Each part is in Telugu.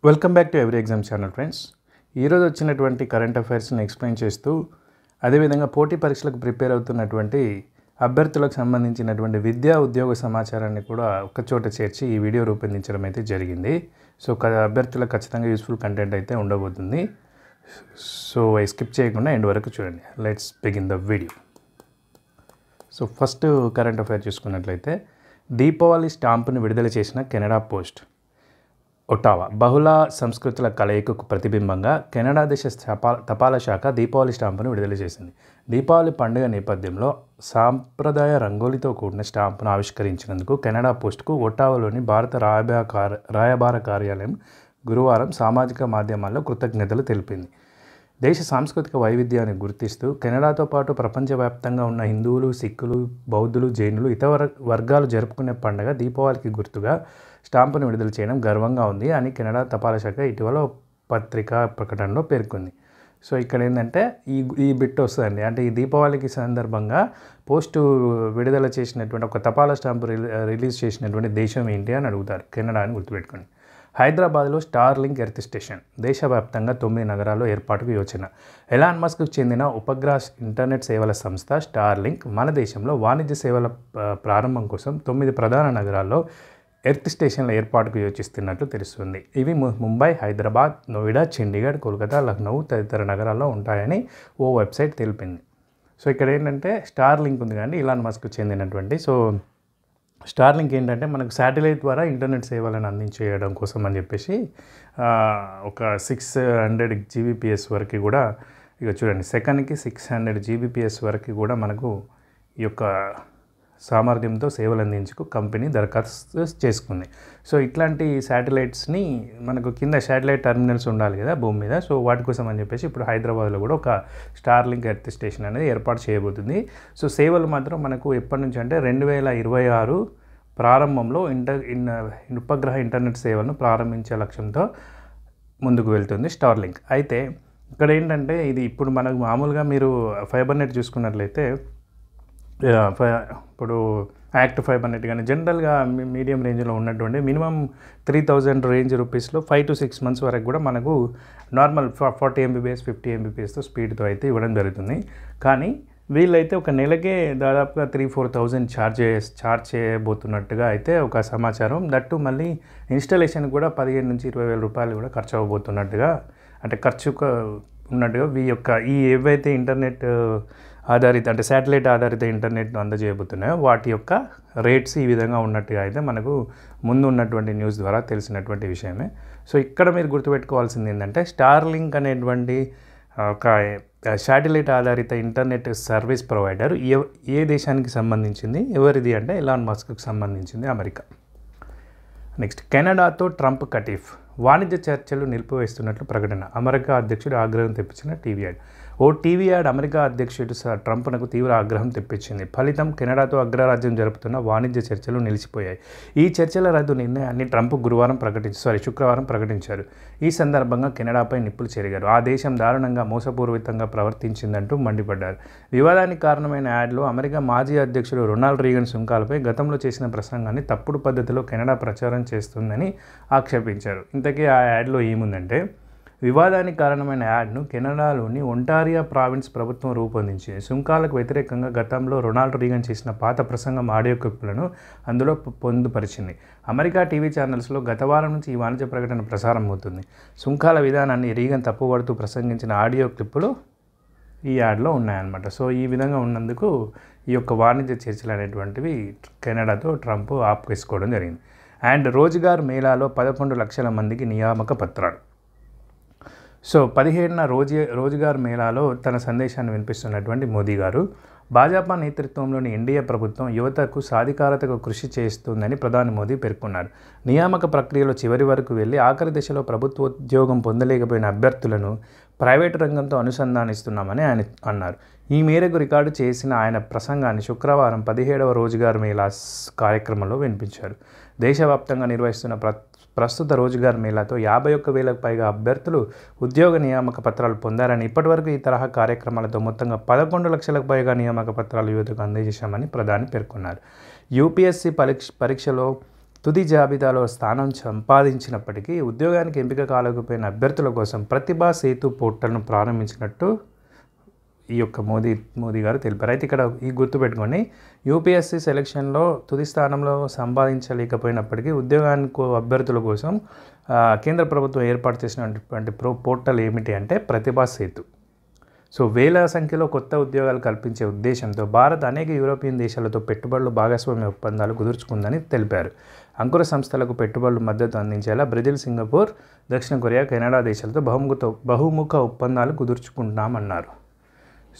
Welcome back to every exam channel friends. ఈరోజు వచ్చినటువంటి కరెంట్ అఫైర్స్ని ఎక్స్ప్లెయిన్ చేస్తూ అదేవిధంగా పోటీ పరీక్షలకు ప్రిపేర్ అవుతున్నటువంటి అభ్యర్థులకు సంబంధించినటువంటి విద్యా ఉద్యోగ సమాచారాన్ని కూడా ఒకచోట చేర్చి ఈ వీడియో రూపొందించడం అయితే జరిగింది. సో అభ్యర్థులకు ఖచ్చితంగా యూస్ఫుల్ కంటెంట్ అయితే ఉండబోతుంది. సో స్కిప్ చేయకుండా ఎండ్ వరకు చూడండి. Let's begin the video. So first current affair చూసుకున్నట్లయితే దీపావళి స్టాంపును విడుదల చేసిన కెనడా పోస్ట్. ఒటావా బహుళ సంస్కృతుల కలయికకు ప్రతిబింబంగా కెనడా దేశ తపాలా శాఖ దీపావళి స్టాంపును విడుదల చేసింది. దీపావళి పండుగ నేపథ్యంలో సాంప్రదాయ రంగోలితో కూడిన స్టాంపును ఆవిష్కరించినందుకు కెనడా పోస్ట్కు ఒటావాలోని భారత రాయబార కార్యాలయం గురువారం సామాజిక మాధ్యమాల్లో కృతజ్ఞతలు తెలిపింది. దేశ సాంస్కృతిక వైవిధ్యాన్ని గుర్తిస్తూ కెనడాతో పాటు ప్రపంచవ్యాప్తంగా ఉన్న హిందువులు, సిక్కులు, బౌద్ధులు, జైనులు, ఇతర వర్గాలు జరుపుకునే పండుగ దీపావళికి గుర్తుగా స్టాంపును విడుదల చేయడం గర్వంగా ఉంది అని కెనడా తపాలా శాఖ ఇటీవల పత్రికా ప్రకటనలో పేర్కొంది. సో ఇక్కడ ఏంటంటే ఈ బిట్ వస్తుందండి. అంటే ఈ దీపావళికి సందర్భంగా పోస్టు విడుదల చేసినటువంటి ఒక తపాలా స్టాంపు రిలీజ్ చేసినటువంటి దేశం ఏంటి అని అడుగుతారు. కెనడా అని గుర్తుపెట్టుకోండి. హైదరాబాద్లో స్టార్లింక్ ఎర్త్ స్టేషన్ దేశవ్యాప్తంగా 9 నగరాల్లో ఏర్పాటుకు యోచన. ఎలాన్ మస్క్కు చెందిన ఉపగ్రహ ఇంటర్నెట్ సేవల సంస్థ స్టార్లింక్ మన దేశంలో వాణిజ్య సేవల ప్రారంభం కోసం 9 ప్రధాన నగరాల్లో ఎర్త్ స్టేషన్ల ఏర్పాటుకు యోచిస్తున్నట్లు తెలుస్తుంది. ఇవి ముంబై, హైదరాబాద్, నోయిడా, చండీగఢ్, కోల్కతా, లక్నో తదితర నగరాల్లో ఉంటాయని ఓ వెబ్సైట్ తెలిపింది. సో ఇక్కడ ఏంటంటే స్టార్లింక్ ఉంది కానీ ఎలాన్ మస్క్కు చెందినటువంటి స్టార్లింక్ ఏంటంటే మనకు శాటిలైట్ ద్వారా ఇంటర్నెట్ సేవలను అందించేయడం కోసం అని చెప్పేసి ఒక 600 Gbps వరకు కూడా ఇక చూడండి సెకండ్కి 600 Gbps వరకు కూడా మనకు ఈ యొక్క సామర్థ్యంతో సేవలు అందించుకు కంపెనీ దరఖాస్తు చేసుకుంది. సో ఇట్లాంటి శాటిలైట్స్ని మనకు కింద శాటిలైట్ టెర్మినల్స్ ఉండాలి కదా భూమి మీద. సో వాటి కోసం అని చెప్పేసి ఇప్పుడు హైదరాబాద్లో కూడా ఒక స్టార్లింక్ ఎర్త్ స్టేషన్ అనేది ఏర్పాటు చేయబోతుంది. సో సేవలు మాత్రం మనకు ఎప్పటి నుంచి అంటే 2026 ప్రారంభంలో ఉపగ్రహ ఇంటర్నెట్ సేవలను ప్రారంభించే లక్ష్యంతో ముందుకు వెళ్తుంది స్టార్లింక్. అయితే ఇక్కడ ఏంటంటే ఇది ఇప్పుడు మనకు మామూలుగా మీరు ఫైబర్ నెట్ చూసుకున్నట్లయితే ఇప్పుడు యాక్ట్ ఫైబర్ నెట్ కానీ జనరల్గా మీడియం రేంజ్లో ఉన్నటువంటి మినిమం 3000 రేంజ్ రూపీస్లో 5 to 6 months వరకు కూడా మనకు నార్మల్ 40 Mbps 50 Mbpsతో స్పీడ్తో అయితే ఇవ్వడం జరుగుతుంది. కానీ వీళ్ళైతే ఒక నెలకే దాదాపుగా 3-4 ఛార్జ్ చేయబోతున్నట్టుగా అయితే ఒక సమాచారం. దట్టు మళ్ళీ ఇన్స్టాలేషన్ కూడా 15,000 నుంచి 20,000 రూపాయలు కూడా ఖర్చు అవ్వబోతున్నట్టుగా అంటే ఖర్చు ఉన్నట్టుగా ఈ ఏవైతే ఇంటర్నెట్ ఆధారిత అంటే శాటిలైట్ ఆధారిత ఇంటర్నెట్ను అందజేయబోతున్నాయో వాటి యొక్క రేట్స్ ఈ విధంగా ఉన్నట్టుగా అయితే మనకు ముందు ఉన్నటువంటి న్యూస్ ద్వారా తెలిసినటువంటి విషయమే. సో ఇక్కడ మీరు గుర్తుపెట్టుకోవాల్సింది ఏంటంటే స్టార్లింక్ అనేటువంటి ఒక శాటిలైట్ ఆధారిత ఇంటర్నెట్ సర్వీస్ ప్రొవైడర్ ఏ దేశానికి సంబంధించింది, ఎవరిది అంటే ఎలాన్ మస్క్కి సంబంధించింది, అమెరికా. నెక్స్ట్ కెనడాతో ట్రంప్ కటీఫ్ వాణిజ్య చర్చలు నిలిపివేస్తున్నట్లు ప్రకటన. అమెరికా అధ్యక్షుడు ఆగ్రహం తెప్పించిన టీవీ యాడ్. ఓ టీవీ యాడ్ అమెరికా అధ్యక్షుడు ట్రంప్నకు తీవ్ర ఆగ్రహం తెప్పించింది. ఫలితం కెనడాతో అగ్రరాజ్యం జరుపుతున్న వాణిజ్య చర్చలు నిలిచిపోయాయి. ఈ చర్చల రద్దు నిర్ణయాన్ని ట్రంప్ శుక్రవారం ప్రకటించారు. ఈ సందర్భంగా కెనడాపై నిప్పులు చెరిగారు. ఆ దేశం దారుణంగా మోసపూరితంగా ప్రవర్తించిందంటూ మండిపడ్డారు. వివాదానికి కారణమైన యాడ్లో అమెరికా మాజీ అధ్యక్షుడు రొనాల్డ్ రీగన్ సుంకాలపై గతంలో చేసిన ప్రసంగాన్ని తప్పుడు పద్ధతిలో కెనడా ప్రచారం చేస్తుందని ఆక్షేపించారు. ఇంతకీ ఆ యాడ్లో ఏముందంటే వివాదానికి కారణమైన యాడ్ను కెనడాలోని ఒంటారియో ప్రావిన్స్ ప్రభుత్వం రూపొందించింది. సుంకాలకు వ్యతిరేకంగా గతంలో రొనాల్డ్ రీగన్ చేసిన పాత ప్రసంగం ఆడియో క్లిప్పులను అందులో పొందుపరిచింది. అమెరికా టీవీ ఛానల్స్లో గత వారం నుంచి ఈ వాణిజ్య ప్రకటన ప్రసారం అవుతుంది. సుంకాల విధానాన్ని రీగన్ తప్పుపడుతూ ప్రసంగించిన ఆడియో క్లిప్పులు ఈ యాడ్లో ఉన్నాయన్నమాట. సో ఈ విధంగా ఉన్నందుకు ఈ యొక్క వాణిజ్య చర్చలు అనేటువంటివి కెనడాతో ట్రంప్ ఆపుకేసుకోవడం జరిగింది. అండ్ రోజ్గార్ మేళాలో 11 లక్షల మందికి నియామక పత్రాలు. సో 17న రోజ్గార్ మేళాలో తన సందేశాన్ని వినిపిస్తున్నటువంటి మోదీ గారు భాజపా నేతృత్వంలోని ఎన్డీఏ ప్రభుత్వం యువతకు సాధికారతకు కృషి చేస్తుందని ప్రధాని మోదీ పేర్కొన్నారు. నియామక ప్రక్రియలో చివరి వరకు వెళ్ళి ఆఖరి దశలో ప్రభుత్వ ఉద్యోగం పొందలేకపోయిన అభ్యర్థులను ప్రైవేటు రంగంతో అనుసంధానిస్తున్నామని ఆయన అన్నారు. ఈ మేరకు రికార్డు చేసిన ఆయన ప్రసంగాన్ని శుక్రవారం 17వ రోజ్గార్ మేళా కార్యక్రమంలో వినిపించారు. దేశవ్యాప్తంగా నిర్వహిస్తున్న ప్రస్తుత రోజ్గార్ మేళాతో 51,000కు పైగా అభ్యర్థులు ఉద్యోగ నియామక పత్రాలు పొందారని, ఇప్పటివరకు ఈ తరహా కార్యక్రమాలతో మొత్తంగా 11 లక్షలకు పైగా నియామక పత్రాలు యువతకు అందజేశామని ప్రధాని పేర్కొన్నారు. యూపీఎస్సీ పరీక్షలో తుది జాబితాలో స్థానం సంపాదించినప్పటికీ ఉద్యోగానికి ఎంపిక కాలేకపోయిన అభ్యర్థుల కోసం ప్రతిభా సేతు పోర్టల్ను ప్రారంభించినట్టు ఈ యొక్క మోదీ గారు తెలిపారు. అయితే ఇక్కడ ఈ గుర్తుపెట్టుకోండి, యూపీఎస్సీ సెలక్షన్లో తుది స్థానంలో సంపాదించలేకపోయినప్పటికీ ఉద్యోగానికి అభ్యర్థుల కోసం కేంద్ర ప్రభుత్వం ఏర్పాటు చేసినటువంటి పోర్టల్ ఏమిటి అంటే ప్రతిభా సేతు. సో వేల సంఖ్యలో కొత్త ఉద్యోగాలు కల్పించే ఉద్దేశంతో భారత్ అనేక యూరోపియన్ దేశాలతో పెట్టుబడులు భాగస్వామ్య ఒప్పందాలు కుదుర్చుకుందని తెలిపారు. అంకుర సంస్థలకు పెట్టుబడులు మద్దతు అందించేలా బ్రెజిల్, సింగపూర్, దక్షిణ కొరియా, కెనడా దేశాలతో బహుముఖ ఒప్పందాలు కుదుర్చుకుంటున్నామన్నారు.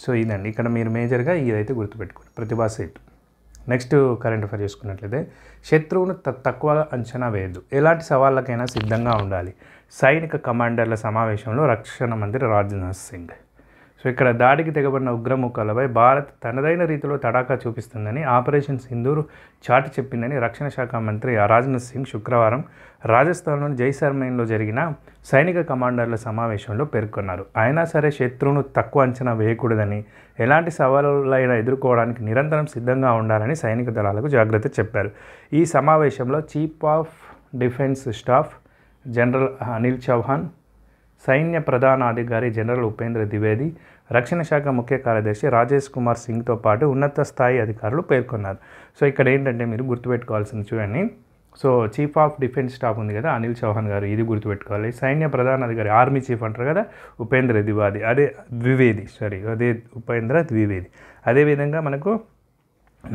సో ఇదండి, ఇక్కడ మీరు మేజర్గా ఇదైతే గుర్తుపెట్టుకోండి, ప్రతిభా సేతు. నెక్స్ట్ కరెంట్ అఫైర్ చూసుకున్నట్లయితే, శత్రువును తక్కువ అంచనా వేయద్దు, ఎలాంటి సవాళ్ళకైనా సిద్ధంగా ఉండాలి, సైనిక కమాండర్ల సమావేశంలో రక్షణ మంత్రి రాజ్నాథ్ సింగ్. సో ఇక్కడ దాడికి తెగబడిన ఉగ్రముఖాలపై భారత్ తనదైన రీతిలో తడాకా చూపిస్తుందని, ఆపరేషన్ సింధూర్ చాటి చెప్పిందని రక్షణ శాఖ మంత్రి రాజ్నాథ్ సింగ్ శుక్రవారం రాజస్థాన్లోని జైసల్మేర్లో జరిగిన సైనిక కమాండర్ల సమావేశంలో పేర్కొన్నారు. అయినా సరే శత్రువును తక్కువ అంచనా వేయకూడదని, ఎలాంటి సవాళ్ళైనా ఎదుర్కోవడానికి నిరంతరం సిద్ధంగా ఉండాలని సైనిక దళాలకు జాగ్రత్త చెప్పారు. ఈ సమావేశంలో chief of defence staff general Anil Chauhan, సైన్య ప్రధానాధికారి జనరల్ ఉపేంద్ర ద్వివేది, రక్షణ శాఖ ముఖ్య కార్యదర్శి రాజేష్ కుమార్ సింగ్తో పాటు ఉన్నత స్థాయి అధికారులు పేర్కొన్నారు. సో ఇక్కడ ఏంటంటే మీరు గుర్తుపెట్టుకోవాల్సింది చూడండి, so chief of defence staff ఉంది కదా అనిల్ చౌహాన్ గారు, ఇది గుర్తుపెట్టుకోవాలి. సైన్య ప్రధానాధికారి ఆర్మీ చీఫ్ అంటారు కదా ఉపేంద్ర ద్వివేది, అదే ఉపేంద్ర ద్వివేది. అదేవిధంగా మనకు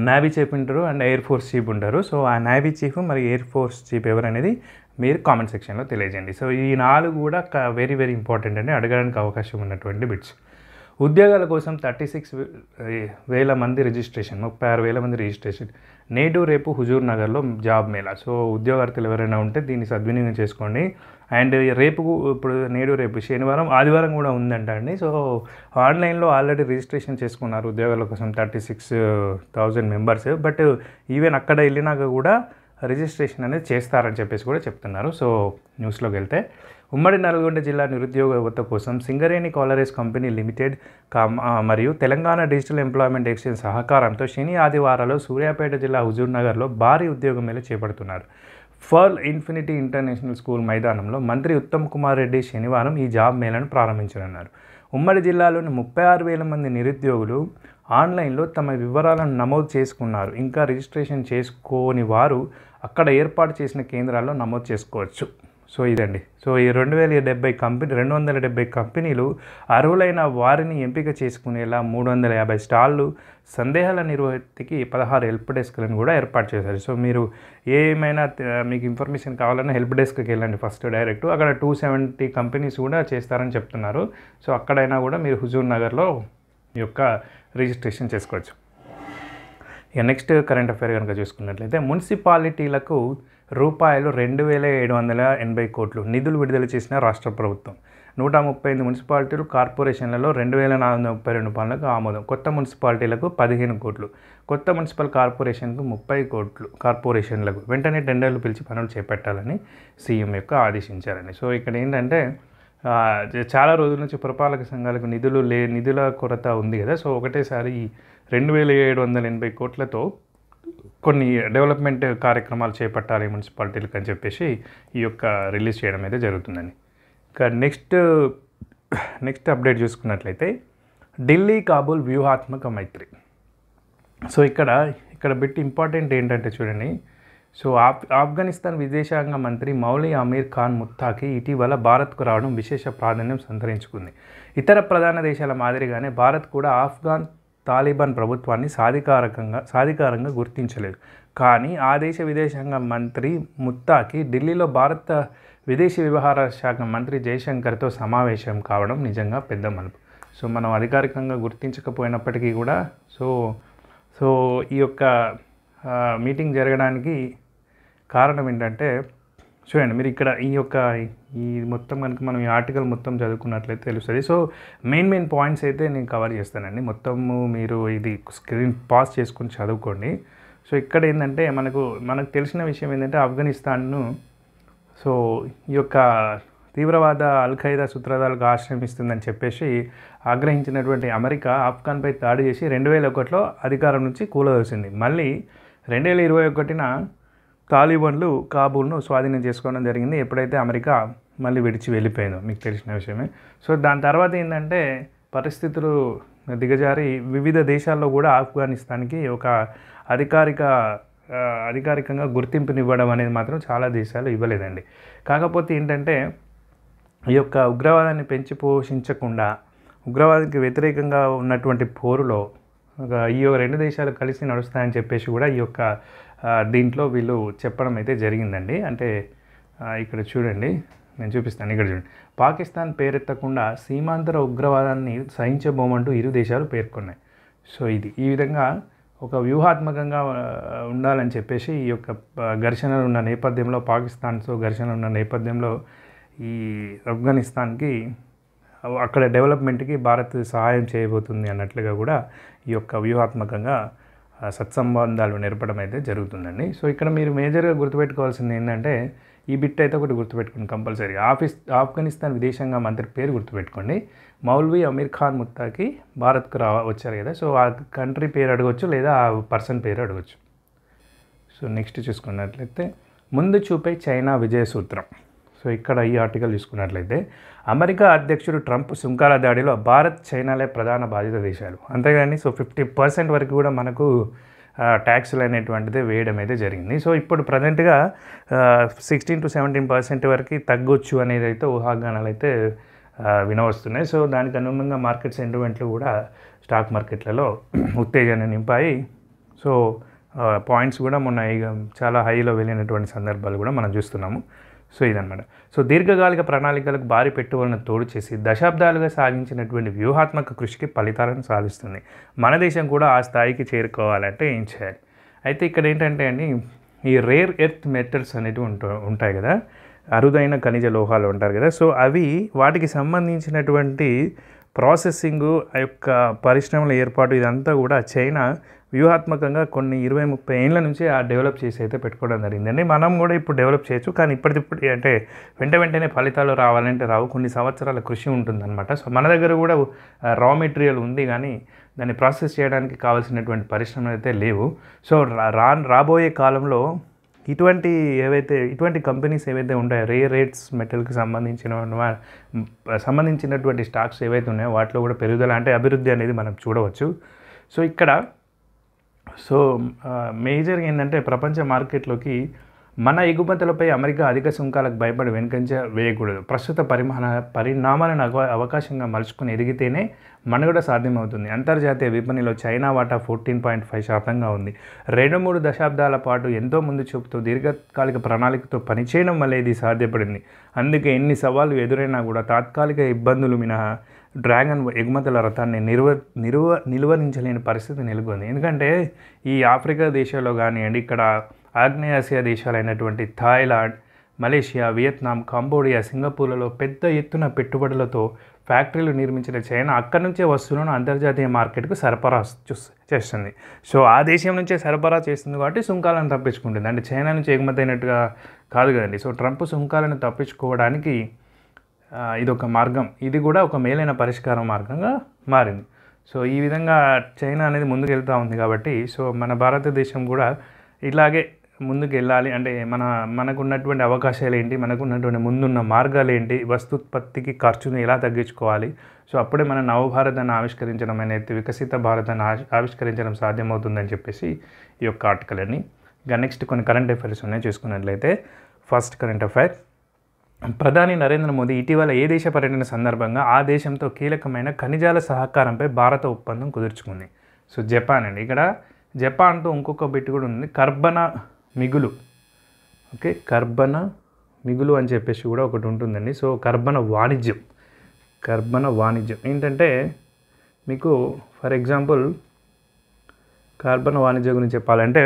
నేవీ చీఫ్ ఉంటారు అండ్ ఎయిర్ ఫోర్స్ చీఫ్ ఉంటారు. సో ఆ నేవీ చీఫ్ మరి ఎయిర్ ఫోర్స్ చీఫ్ ఎవరనేది మీరు కామెంట్ సెక్షన్లో తెలియజేయండి. సో ఈ 4 కూడా వెరీ వెరీ ఇంపార్టెంట్ అండి, అడగడానికి అవకాశం ఉన్నటువంటి బిట్స్. ఉద్యోగాల కోసం 36,000 మంది రిజిస్ట్రేషన్, 36,000 మంది రిజిస్ట్రేషన్ నేడు రేపు హుజూర్ నగర్లో జాబ్ మేళా. సో ఉద్యోగార్థులు ఎవరైనా ఉంటే దీన్ని సద్వినియోగం చేసుకోండి. అండ్ రేపు ఇప్పుడు రేపు శనివారం, ఆదివారం కూడా ఉందంట అండి. సో ఆన్లైన్లో ఆల్రెడీ రిజిస్ట్రేషన్ చేసుకున్నారు ఉద్యోగాల కోసం 36,000 మెంబర్స్. బట్ ఈవెన్ అక్కడ వెళ్ళినాక కూడా రిజిస్ట్రేషన్ అనేది చేస్తారని చెప్పేసి కూడా చెప్తున్నారు. సో న్యూస్లోకి వెళ్తే, ఉమ్మడి నల్గొండ జిల్లా నిరుద్యోగ యువత కోసం సింగరేణి కాలరీస్ కంపెనీ లిమిటెడ్ మరియు తెలంగాణ డిజిటల్ ఎంప్లాయ్మెంట్ ఎక్స్చేంజ్ సహకారంతో శని ఆదివారాలు సూర్యాపేట జిల్లా హుజూర్ నగర్లో భారీ ఉద్యోగ మేళా చేపడుతున్నారు. ఫర్ల్ ఇన్ఫినిటీ ఇంటర్నేషనల్ స్కూల్ మైదానంలో మంత్రి ఉత్తమ్ కుమార్ రెడ్డి శనివారం ఈ జాబ్ మేళాను ప్రారంభించనున్నారు. ఉమ్మడి జిల్లాలోని 36,000 మంది నిరుద్యోగులు ఆన్లైన్లో తమ వివరాలను నమోదు చేసుకున్నారు. ఇంకా రిజిస్ట్రేషన్ చేసుకోని వారు అక్కడ ఏర్పాటు చేసిన కేంద్రాల్లో నమోదు చేసుకోవచ్చు. సో ఇదండి. సో ఈ 270 కంపెనీలు అర్హులైన వారిని ఎంపిక చేసుకునేలా 350 స్టాళ్ళు, సందేహాల నిర్వహణకి 16 హెల్ప్ డెస్క్లను కూడా ఏర్పాటు చేశారు. సో మీరు ఏమైనా మీకు ఇన్ఫర్మేషన్ కావాలన్నా హెల్ప్ డెస్క్కి వెళ్ళండి ఫస్ట్ డైరెక్ట్, అక్కడ 270 కంపెనీస్ కూడా చేస్తారని చెప్తున్నారు. సో అక్కడైనా కూడా మీరు హుజూర్ నగర్లో ఈ యొక్క రిజిస్ట్రేషన్ చేసుకోవచ్చు. ఇక నెక్స్ట్ కరెంట్ అఫైర్ కనుక చూసుకున్నట్లయితే, మున్సిపాలిటీలకు రూపాయలు 2,780 కోట్లు నిధులు విడుదల చేసిన రాష్ట్ర ప్రభుత్వం. 138 మున్సిపాలిటీలు, కార్పొరేషన్లలో 2,432 పనులకు ఆమోదం. కొత్త మున్సిపాలిటీలకు 15 కోట్లు, కొత్త మున్సిపల్ కార్పొరేషన్కు 30 కోట్లు, కార్పొరేషన్లకు వెంటనే టెండర్లు పిలిచి పనులు చేపట్టాలని సీఎం యొక్క ఆదేశించారండి. సో ఇక్కడ ఏంటంటే చాలా రోజుల నుంచి పురపాలక సంఘాలకు నిధుల కొరత ఉంది కదా. సో ఒకటేసారి 2,780 కోట్లతో కొన్ని డెవలప్మెంట్ కార్యక్రమాలు చేపట్టాలి మున్సిపాలిటీలకు అని చెప్పేసి ఈ యొక్క రిలీజ్ చేయడం అయితే జరుగుతుందండి. ఇక నెక్స్ట్ అప్డేట్ చూసుకున్నట్లయితే, ఢిల్లీ కాబూల్ వ్యూహాత్మక మైత్రి. సో ఇక్కడ బిట్ ఇంపార్టెంట్ ఏంటంటే చూడండి, సో ఆఫ్ఘనిస్తాన్ విదేశాంగ మంత్రి మౌలి అమీర్ ఖాన్ ముత్తాకి ఇటీవల భారత్కు రావడం విశేష ప్రాధాన్యం సంతరించుకుంది. ఇతర ప్రధాన దేశాల మాదిరిగానే భారత్ కూడా ఆఫ్ఘాన్ తాలిబాన్ ప్రభుత్వాన్ని సాధికారంగా గుర్తించలేదు. కానీ ఆ దేశ విదేశాంగ మంత్రి ముత్తాకి ఢిల్లీలో భారత విదేశీ వ్యవహారాల శాఖ మంత్రి జయశంకర్తో సమావేశం కావడం నిజంగా పెద్ద మలుపు. సో మనం అధికారికంగా గుర్తించకపోయినప్పటికీ కూడా సో ఈ యొక్క మీటింగ్ జరగడానికి కారణం ఏంటంటే చూడండి, మీరు ఇక్కడ ఈ మొత్తం కనుక మనం ఈ ఆర్టికల్ మొత్తం చదువుకున్నట్లయితే తెలుస్తుంది. సో మెయిన్ పాయింట్స్ అయితే నేను కవర్ చేస్తానండి. మొత్తము మీరు ఇది స్క్రీన్ పాస్ చేసుకుని చదువుకోండి. సో ఇక్కడ ఏంటంటే మనకు తెలిసిన విషయం ఏంటంటే, ఆఫ్ఘనిస్తాన్ను సో ఈ యొక్క తీవ్రవాద అల్ఖైదా సూత్రధారులకు ఆశ్రమిస్తుందని చెప్పేసి ఆగ్రహించినటువంటి అమెరికా ఆఫ్ఘన్పై దాడి చేసి 2001లో అధికారం నుంచి కూలదోసింది. మళ్ళీ 2021న తాలిబాన్లు కాబూల్ను స్వాధీనం చేసుకోవడం జరిగింది ఎప్పుడైతే అమెరికా మళ్ళీ విడిచి వెళ్ళిపోయిందో మీకు తెలిసిన విషయమే. సో దాని తర్వాత ఏంటంటే పరిస్థితులు దిగజారి వివిధ దేశాల్లో కూడా ఆఫ్ఘనిస్తాన్కి ఒక అధికారికంగా గుర్తింపునివ్వడం అనేది మాత్రం చాలా దేశాలు ఇవ్వలేదండి. కాకపోతే ఏంటంటే ఈ యొక్క ఉగ్రవాదాన్ని పెంచి పోషించకుండా ఉగ్రవాదానికి వ్యతిరేకంగా ఉన్నటువంటి పోరులో ఈ రెండు దేశాలు కలిసి నడుస్తాయని చెప్పేసి కూడా ఈ యొక్క దీంట్లో వీళ్ళు చెప్పడం అయితే జరిగిందండి. అంటే ఇక్కడ చూడండి, నేను చూపిస్తాను, ఇక్కడ చూడండి. పాకిస్తాన్ పేరెత్తకుండా సీమాంతర ఉగ్రవాదాన్ని సహించబోమంటూ ఇరు దేశాలు పేర్కొన్నాయి. సో ఈ విధంగా ఒక వ్యూహాత్మకంగా ఉండాలని చెప్పేసి ఈ యొక్క ఘర్షణలు ఉన్న నేపథ్యంలో, పాకిస్తాన్తో ఘర్షణలు ఉన్న నేపథ్యంలో ఈ ఆఫ్ఘనిస్తాన్కి అక్కడ డెవలప్మెంట్కి భారత్ సహాయం చేయబోతుంది అన్నట్లుగా కూడా ఈ యొక్క వ్యూహాత్మకంగా సత్సంబంధాలు నేర్పడం అయితే జరుగుతుందండి. సో ఇక్కడ మీరు మేజర్గా గుర్తుపెట్టుకోవాల్సింది ఏంటంటే ఈ బిట్ అయితే ఒకటి గుర్తుపెట్టుకోండి కంపల్సరీ. ఆఫ్ఘనిస్తాన్ విదేశాంగ మంత్రి పేరు గుర్తుపెట్టుకోండి. మౌల్వీ అమీర్ ఖాన్ ముత్తాకి భారత్కు వచ్చారు కదా. సో ఆ కంట్రీ పేరు అడగవచ్చు లేదా ఆ పర్సన్ పేరు అడగవచ్చు. సో నెక్స్ట్ చూసుకున్నట్లయితే ముందు చూపే చైనా విజయ సూత్రం. సో ఇక్కడ ఈ ఆర్టికల్ చూసుకున్నట్లయితే అమెరికా అధ్యక్షుడు ట్రంప్ సుంకాల దాడిలో భారత్, చైనాలే ప్రధాన బాధిత దేశాలు. అంతేగాని సో 50% వరకు కూడా మనకు ట్యాక్సులు అనేటువంటిది వేయడం అయితే జరిగింది. సో ఇప్పుడు ప్రజెంట్గా 16 to 17% వరకు తగ్గొచ్చు అనేది అయితే ఊహాగానాలు అయితే వినవస్తున్నాయి. సో దానికి అనుగుణంగా మార్కెట్ సెంటిమెంట్లు కూడా స్టాక్ మార్కెట్లలో ఉత్తేజాన్ని నింపాయి. సో పాయింట్స్ కూడా మొన్న చాలా హైలో వెళ్ళినటువంటి సందర్భాలు కూడా మనం చూస్తున్నాము. సో ఇదన్నమాట. సో దీర్ఘకాలిక ప్రణాళికలకు భారీ పెట్టుబడులను తోడు చేసి దశాబ్దాలుగా సాగించినటువంటి వ్యూహాత్మక కృషికి ఫలితాలను సాధిస్తుంది. మన దేశం కూడా ఆ స్థాయికి చేరుకోవాలంటే ఏం చేయాలి? అయితే ఇక్కడ ఏంటంటే అండి, ఈ రేర్ ఎర్త్ మెటల్స్ అనేటివి ఉంటాయి కదా, అరుదైన ఖనిజ లోహాలు ఉంటారు కదా. సో అవి వాటికి సంబంధించినటువంటి ప్రాసెసింగు, ఆ యొక్క పరిశ్రమల ఏర్పాటు ఇదంతా కూడా చైనా వ్యూహాత్మకంగా కొన్ని 20-30 ఏళ్ళ నుంచి డెవలప్ చేసి అయితే పెట్టుకోవడం జరిగిందండి. మనం కూడా ఇప్పుడు డెవలప్ చేయొచ్చు, కానీ ఇప్పటికిప్పుడు అంటే వెంటనే ఫలితాలు రావాలంటే రావు, కొన్ని సంవత్సరాల కృషి ఉంటుందన్నమాట. సో మన దగ్గర కూడా రా మెటీరియల్ ఉంది, కానీ దాన్ని ప్రాసెస్ చేయడానికి కావాల్సినటువంటి పరిశ్రమలు అయితే లేవు. సో రాబోయే కాలంలో ఇటువంటి కంపెనీస్ ఏవైతే ఉంటాయో రేర్ ఎర్త్స్ మెటల్కి సంబంధించినటువంటి స్టాక్స్ ఏవైతే ఉన్నాయో వాటిలో కూడా పెరుగుదల అంటే అభివృద్ధి అనేది మనం చూడవచ్చు. సో ఇక్కడ మేజర్గా ఏంటంటే ప్రపంచ మార్కెట్లోకి మన ఎగుమతులపై అమెరికా అధిక సుంకాలకు భయపడి వెనుకంజ వేయకూడదు. ప్రస్తుత పరిణామాలను అవకాశంగా మలుచుకుని ఎదిగితేనే మనుగడ సాధ్యమవుతుంది. అంతర్జాతీయ విపణిలో చైనా వాటా 14.5% ఉంది. 2-3 దశాబ్దాల పాటు ఎంతో ముందు చూపుతూ దీర్ఘకాలిక ప్రణాళికతో పనిచేయడం వల్ల ఇది సాధ్యపడింది. అందుకే ఎన్ని సవాళ్లు ఎదురైనా కూడా తాత్కాలిక ఇబ్బందులు మినహా డ్రాగన్ ఎగుమతుల రథాన్ని నిలువరించలేని పరిస్థితి నెలకొంది. ఎందుకంటే ఈ ఆఫ్రికా దేశాల్లో కానివ్వండి, ఇక్కడ ఆగ్నేయాసియా దేశాలైనటువంటి థాయిలాండ్, మలేషియా, వియత్నాం, కంబోడియా, సింగపూర్లలో పెద్ద ఎత్తున పెట్టుబడులతో ఫ్యాక్టరీలు నిర్మించిన చైనా అక్కడి నుంచే వస్తువులను అంతర్జాతీయ మార్కెట్కు సరఫరా చేస్తుంది. సో ఆ దేశం నుంచే సరఫరా చేస్తుంది కాబట్టి సుంకాలను తప్పించుకుంటుంది. అంటే చైనా నుంచి ఎగుమతి అయినట్టుగా కాదు కదండి. సో ట్రంప్ సుంకాలను తప్పించుకోవడానికి ఇదొక మార్గం, ఇది కూడా ఒక మేలైన పరిష్కార మార్గంగా మారింది. సో ఈ విధంగా చైనా అనేది ముందుకు వెళ్తూ ఉంది కాబట్టి సో మన భారతదేశం కూడా ఇలాగే ముందుకు వెళ్ళాలి అంటే మనకున్నటువంటి అవకాశాలు ఏంటి, మనకున్నటువంటి ముందున్న మార్గాలు ఏంటి, వస్తుత్పత్తికి ఖర్చును ఎలా తగ్గించుకోవాలి. సో అప్పుడే మన నవభారతాన్ని ఆవిష్కరించడం అనేది వికసిత భారతాన్ని ఆవిష్కరించడం సాధ్యమవుతుందని చెప్పేసి ఈ యొక్క ఆర్టికల్ అని. ఇంకా నెక్స్ట్ కొన్ని కరెంట్ అఫైర్స్ ఉన్నాయి చూసుకున్నట్లయితే, ఫస్ట్ కరెంట్ అఫైర్, ప్రధాని నరేంద్ర మోదీ ఇటీవల ఏ దేశ పర్యటన సందర్భంగా ఆ దేశంతో కీలకమైన ఖనిజాల సహకారంపై భారత ఒప్పందం కుదుర్చుకుంది? సో జపాన్ అండి. ఇక్కడ జపాన్తో ఇంకొక బిట్ కూడా ఉంది, కర్బన మిగులు. ఓకే, కర్బన మిగులు అని చెప్పేసి కూడా ఒకటి ఉంటుందండి. సో కర్బన వాణిజ్యం ఏంటంటే మీకు ఫర్ ఎగ్జాంపుల్ కార్బన్ వాణిజ్యం గురించి చెప్పాలంటే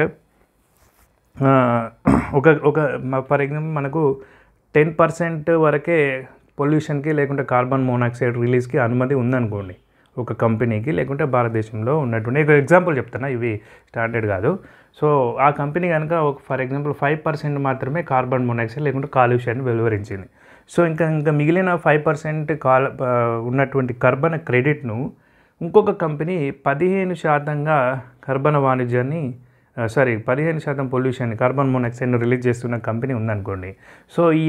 ఫర్ ఎగ్జాంపుల్ మనకు 10% వరకే పొల్యూషన్కి లేకుంటే కార్బన్ మోనాక్సైడ్ రిలీజ్కి అనుమతి ఉందనుకోండి ఒక కంపెనీకి, లేకుంటే భారతదేశంలో ఉన్నటువంటి ఒక ఎగ్జాంపుల్ చెప్తున్నా, ఇవి స్టాండర్డ్ కాదు. సో ఆ కంపెనీ కనుక ఫర్ ఎగ్జాంపుల్ 5% మాత్రమే కార్బన్ మోనాక్సైడ్ లేకుంటే కాలుష్యాన్ని వెలువరించింది. సో ఇంకా మిగిలిన 5% ఉన్నటువంటి కర్బన క్రెడిట్ను ఇంకొక కంపెనీ 15% కర్బన వాణిజ్యాన్ని 15% పొల్యూషన్ కార్బన్ మోనాక్సైడ్ను రిలీజ్ చేస్తున్న కంపెనీ ఉందనుకోండి. సో ఈ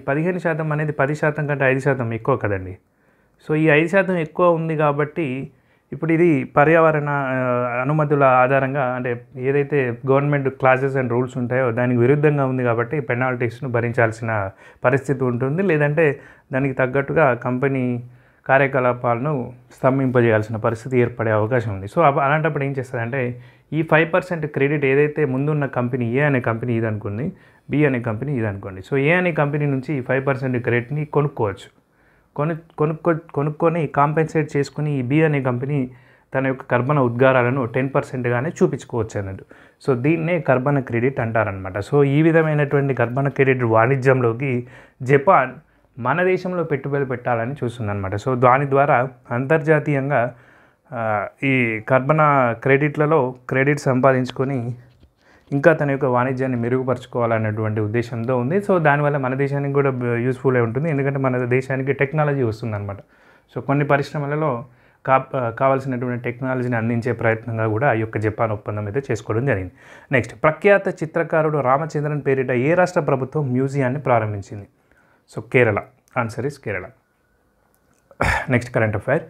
15% అనేది 10% కంటే 5% ఎక్కువ కదండి. సో ఈ 5% ఎక్కువ ఉంది కాబట్టి ఇప్పుడు ఇది పర్యావరణ అనుమతుల ఆధారంగా అంటే ఏదైతే గవర్నమెంట్ క్లాసెస్ అండ్ రూల్స్ ఉంటాయో దానికి విరుద్ధంగా ఉంది కాబట్టి పెనాల్టీస్ను భరించాల్సిన పరిస్థితి ఉంటుంది. లేదంటే దానికి తగ్గట్టుగా కంపెనీ కార్యకలాపాలను స్తంభింపజేయాల్సిన పరిస్థితి ఏర్పడే అవకాశం ఉంది. సో అలాంటప్పుడు ఏం చేస్తుందంటే ఈ 5% క్రెడిట్ ఏదైతే ముందున్న కంపెనీ ఏ అనే కంపెనీ ఇది అనుకుంది, బి అనే కంపెనీ ఇది అనుకోండి. సో ఏ అనే కంపెనీ నుంచి ఈ 5% క్రెడిట్ని కొనుక్కోవచ్చు. కొనుక్కొని కాంపెన్సేట్ చేసుకుని ఈ బి అనే కంపెనీ తన యొక్క కర్బన ఉద్గారాలను 10%గానే చూపించుకోవచ్చు అన్నట్టు. సో దీన్నే కర్బన క్రెడిట్ అంటారనమాట. సో ఈ విధమైనటువంటి కర్బన క్రెడిట్ వాణిజ్యంలోకి జపాన్ మన దేశంలో పెట్టుబడి పెట్టాలని చూస్తుందన్నమాట. సో దాని ద్వారా అంతర్జాతీయంగా ఈ కర్బన క్రెడిట్లలో క్రెడిట్ సంపాదించుకొని ఇంకా తన యొక్క వాణిజ్యాన్ని మెరుగుపరచుకోవాలనేటువంటి ఉద్దేశంతో ఉంది. సో దానివల్ల మన దేశానికి కూడా యూస్ఫుల్ ఉంటుంది, ఎందుకంటే మన దేశానికి టెక్నాలజీ వస్తుందన్నమాట. సో కొన్ని పరిశ్రమలలో కావాల్సినటువంటి టెక్నాలజీని అందించే ప్రయత్నంగా కూడా ఈ యొక్క జపాన్ ఒప్పందం అయితే చేసుకోవడం జరిగింది. నెక్స్ట్, ప్రఖ్యాత చిత్రకారుడు రామచంద్రన్ పేరిట ఏ రాష్ట్ర ప్రభుత్వం మ్యూజియాన్ని ప్రారంభించింది? So Kerala. Answer is Kerala. Next, current affair.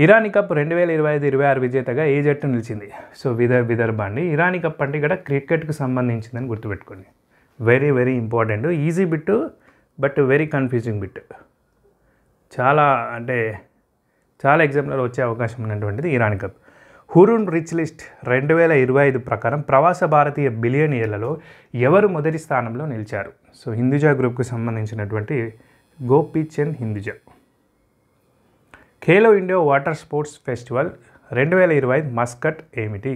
Irani cup 2025-26 విజేతగా ఏ జట్టు నిలిచింది? సో విదర్భ అండి. ఇరానీ కప్ అంటే ఇక్కడ క్రికెట్కి సంబంధించిందని గుర్తుపెట్టుకోండి. Very very important, easy bit but very confusing bit. చాలా ఎగ్జామ్లలో వచ్చే అవకాశం ఉన్నటువంటిది Irani cup. Hurun rich list 2025 ప్రకారం ప్రవాస భారతీయ బిలియనీర్లలో ఎవరు మొదటి స్థానంలో నిలిచారు? సో హిందూజా గ్రూప్కి సంబంధించినటువంటి Gopichand Hinduja. Khelo India water sports festival 2025 mascot ఏమిటి?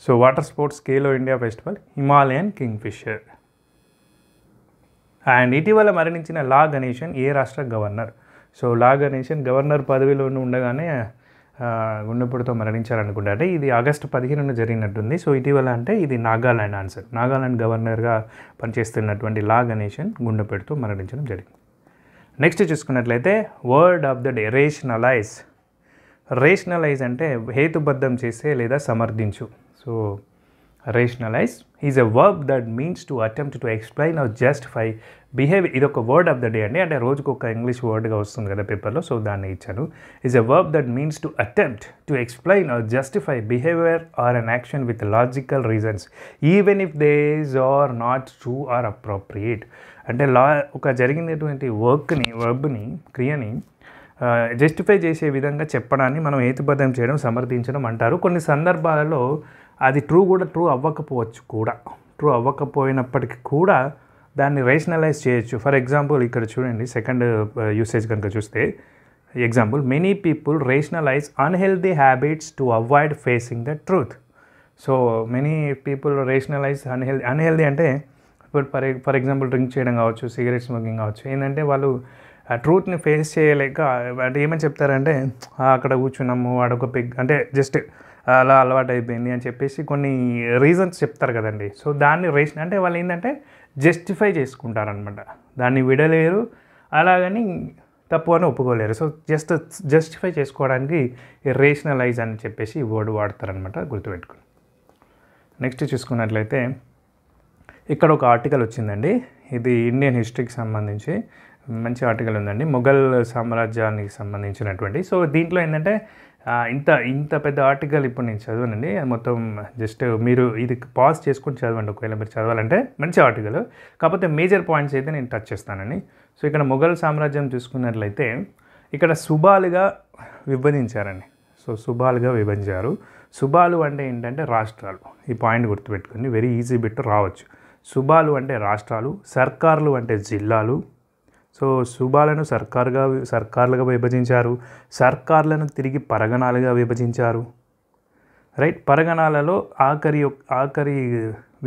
So water sports Khelo India festival Himalayan kingfisher. And ఇటీవల మరణించిన లా గణేశన్ ఏ రాష్ట్ర governor? So La Ganesan governor పదవిలో ఉండగానే గుండెపోటుతో మరణించారనుకుంటా. అంటే ఇది ఆగస్టు 15న జరిగినట్టుంది. సో ఇటీవల అంటే ఇది నాగాలాండ్. ఆన్సర్, నాగాలాండ్ గవర్నర్గా పనిచేస్తున్నటువంటి లా గణేశన్ గుండెపోటుతో మరణించడం జరిగింది. నెక్స్ట్ చూసుకున్నట్లయితే word of the day rationalise. Rationalise అంటే హేతుబద్ధం చేసే లేదా సమర్థించు. So rationalise is a verb that means to attempt to explain or justify behaviour. ఇది ఒక వర్డ్ ఆఫ్ ద డే అండి, అంటే రోజుకు ఒక ఇంగ్లీష్ వర్డ్గా వస్తుంది కదా పేపర్లో, సో దాన్ని ఇచ్చాను. Is a verb that means to attempt to explain or justify behaviour or an action with logical reasons even if these are not true or appropriate. అంటే ఒక జరిగినటువంటి వర్బ్ని క్రియని జస్టిఫై చేసే విధంగా చెప్పడాన్ని మనం హేతుబద్ధం చేయడం, సమర్థించడం అంటారు. కొన్ని సందర్భాలలో అది ట్రూ అవ్వకపోయినప్పటికీ కూడా దాన్ని రేషనలైజ్ చేయొచ్చు. ఫర్ ఎగ్జాంపుల్ ఇక్కడ చూడండి, సెకండ్ యూసేజ్ కనుక చూస్తే example, many people rationalise unhealthy habits to avoid facing the truth. So many people rationalise unhealthy అంటే ఇప్పుడు ఫర్ ఎగ్జాంపుల్ డ్రింక్ చేయడం కావచ్చు, సిగరెట్ స్మోకింగ్ కావచ్చు. ఏంటంటే వాళ్ళు ఆ ట్రూత్ని ఫేస్ చేయలేక అంటే ఏమని చెప్తారంటే అక్కడ కూర్చున్నాము, వాడొక అంటే జస్ట్ అలా అలవాటు అయిపోయింది అని చెప్పేసి కొన్ని రీజన్స్ చెప్తారు కదండి. సో దాన్ని అంటే వాళ్ళు ఏంటంటే జస్టిఫై చేసుకుంటారనమాట, దాన్ని విడలేరు, అలాగని తప్పు అని ఒప్పుకోలేరు. సో జస్టిఫై చేసుకోవడానికి రేషనలైజ్ అని చెప్పేసి ఈ వర్డ్ వాడతారనమాట, గుర్తుపెట్టుకుని. నెక్స్ట్ చూసుకున్నట్లయితే ఇక్కడ ఒక ఆర్టికల్ వచ్చిందండి, ఇది ఇండియన్ హిస్టరీకి సంబంధించి మంచి ఆర్టికల్ ఉందండి, మొఘల్ సామ్రాజ్యానికి సంబంధించినటువంటి. సో దీంట్లో ఏంటంటే ఇంత పెద్ద ఆర్టికల్ ఇప్పుడు నేను చదవనండి, మొత్తం జస్ట్ మీరు ఇది పాజ్ చేసుకొని చదవండి ఒకవేళ మీరు చదవాలంటే. మంచి ఆర్టికల్, కాకపోతే మేజర్ పాయింట్స్ అయితే నేను టచ్ చేస్తానండి. సో ఇక్కడ మొఘల్ సామ్రాజ్యం చూసుకున్నట్లయితే ఇక్కడ సుబాలుగా విభజించారండి. సో సుబాలుగా విభజించారు. సుబాలు అంటే ఏంటంటే రాష్ట్రాలు. ఈ పాయింట్ గుర్తుపెట్టుకోండి, వెరీ ఈజీ బిట్ రావచ్చు. సుబాలు అంటే రాష్ట్రాలు, సర్కార్లు అంటే జిల్లాలు. సో సుబాలను సర్కార్లుగా విభజించారు, సర్కార్లను తిరిగి పరగణాలుగా విభజించారు. రైట్, పరగణాలలో ఆఖరి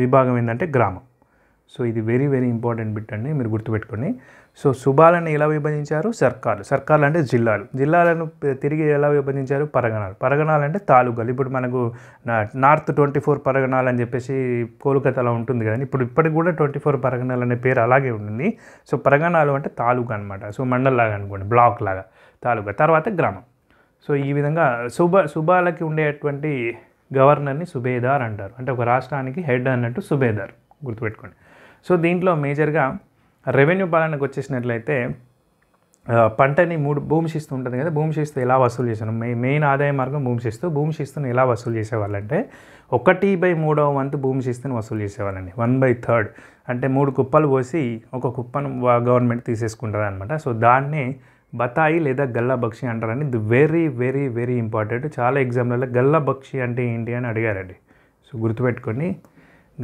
విభాగం ఏంటంటే గ్రామం. సో ఇది వెరీ వెరీ ఇంపార్టెంట్ బిట్ అండి, మీరు గుర్తుపెట్టుకోండి. సో సుబాలను ఎలా విభజించారు? సర్కార్లు అంటే జిల్లాలను తిరిగి ఎలా విభజించారు? పరగణాలు అంటే తాలూకాలు. ఇప్పుడు మనకు నార్త్ 24 పరగణాలు అని చెప్పేసి కోల్కతాలో ఉంటుంది కదండి, ఇప్పటికి కూడా 24 పరగణాలు అనే పేరు అలాగే ఉంటుంది. సో పరగణాలు అంటే తాలూకా అనమాట. సో మండల్ లాగా అనుకోండి, బ్లాక్ లాగా తాలూకా, తర్వాత గ్రామం. సో ఈ విధంగా సుబాలకి ఉండేటువంటి గవర్నర్ని సుబేదార్ అంటారు. అంటే ఒక రాష్ట్రానికి హెడ్ అన్నట్టు సుబేదార్, గుర్తుపెట్టుకోండి. సో దీంట్లో మేజర్గా రెవెన్యూ పాలనకు వచ్చేసినట్లయితే పంటని భూమి శిస్తు ఉంటుంది కదా, భూమి శిస్తు ఎలా వసూలు చేశాను, మెయిన్ ఆదాయ మార్గం భూమి శిస్తుని ఎలా వసూలు చేసేవాళ్ళంటే 1/3 వంతు భూమి శిస్తుని వసూలు చేసేవాళ్ళండి. 1/3 అంటే 3 కుప్పలు పోసి ఒక కుప్పను గవర్నమెంట్ తీసేసుకుంటుంది అనమాట. సో దాన్నే బతాయి లేదా గల్లా బక్షి అంటారండి. ఇది వెరీ వెరీ వెరీ ఇంపార్టెంట్. చాలా ఎగ్జామ్లలో గల్లా బక్షి అంటే ఏంటి అని అడిగారండి. సో గుర్తుపెట్టుకొని